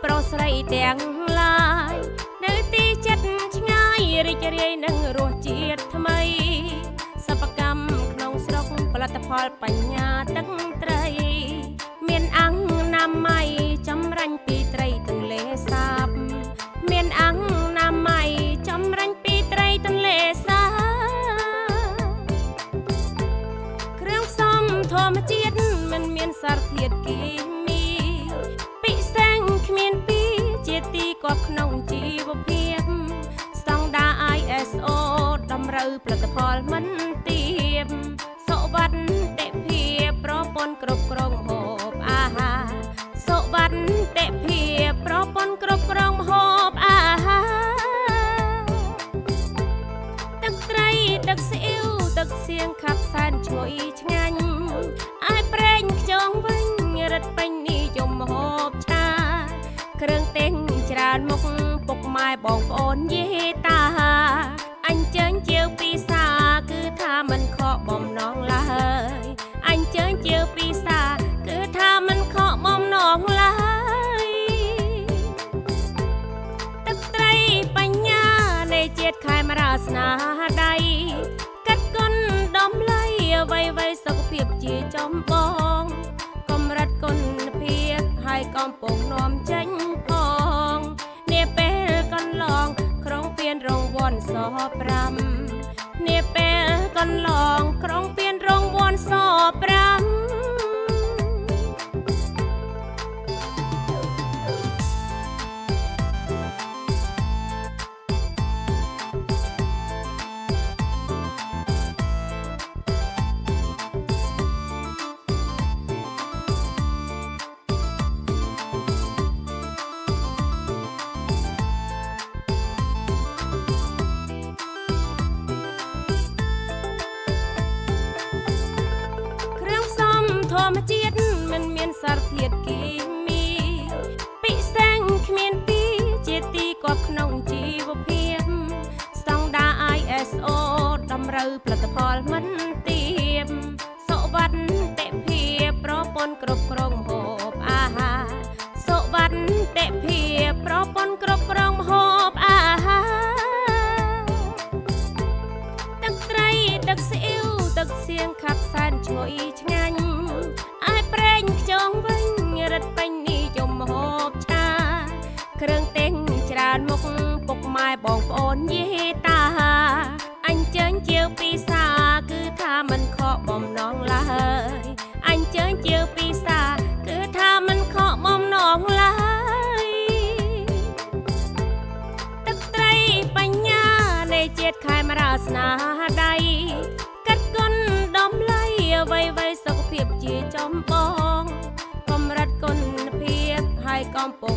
ប្រុសស្រីទាំងឡាយនៅទីចិត្តឆ្ងាយរីករាយនឹងរសជាតិថ្មីសិប្បកម្មក្នុងស្រុកផលិតផលបញ្ញាទឹកត្រីមានអង្គណាម័យចម្រាញ់ពីត្រីទន្លេសាបមានអង្គណាម័យចម្រាញ់ពីត្រីទន្លេសាបគ្រឿងផ្សំធម្មជាតិមិនមានសារធាតុគីមីពិសេសគ្មានពីជាទីគាប់ក្នុងជីវភាពស្តង់ដារ ISO តម្រូវផលិតផលមិនទាបសុវត្ថិភាពប្រព័ន្ធគ្រប់គ្រងម្ហូបអាហារសុវត្ថិភាពប្រព័ន្ធគ្រប់គ្រងម្ហូបអាហារទឹកត្រីទឹកស៊ីអ៊ីវទឹកសៀងខាប់សែនឈ្ងុយឆ្ងាញ់អាយប្រេងខ្យងវិញរឹតពេញនិយមម្ហូបឆាគ្រឿងទេសច្រើនមុខពុកម៉ែបងប្អូនយេតាអញ្ជើញជាវពីសាគឺថាមិនខកបំណងឡើយអញ្ជើញជាវពីសាគឺថាមិនខកបំណងឡើយទឹកត្រីបញ្ញានៃជាតិខេមរាស្នាដៃកាត់គុណដំឡៃអ្វីសុខភាពជាចំបងកម្រិតគុណភាពហើយកំពុងនាំចេញផងនាពេលកន្លងក្រុងពៀនរង្វាន់ស5នាពេលកន្លងក្រុងពៀនរង្វាន់ស5ធម្មជាតិមិនមានសារធាតុគីមីពិសេសគ្មានពីជាទីគាប់ក្នុងជីវភាពស្តង់ដារ ISO តម្រូវផលិតផលមិនទាបសុវត្ថិភាពប្រព័ន្ធគ្រប់គ្រងម្ហូបអាហារសុវត្ថិភាពប្រព័ន្ធគ្រប់គ្រងម្ហូបអាហារទឹកត្រីទឹកស៊ីអ៊ីវទឹកសៀងខាប់សែនឈ្ងុយឆ្ងាញ់អាយប្រេងខ្យងវិញរឹតពេញនិយមម្ហូបឆាគ្រឿងទេសច្រើនមុខពុកម៉ែបងប្អូនយេតាអញ្ជើញជាវពីសាគឺថាមិនខកបំណងឡើយអញ្ជើញជាវពីសាគឺថាមិនខកបំណងឡើយទឹកត្រីបញ្ញានៃជាតិខេមរាស្នាដៃកាត់គុណដំឡៃអ្វីសុខភាពជាចំបងកម្រិតគុណភាពហើយកំពុង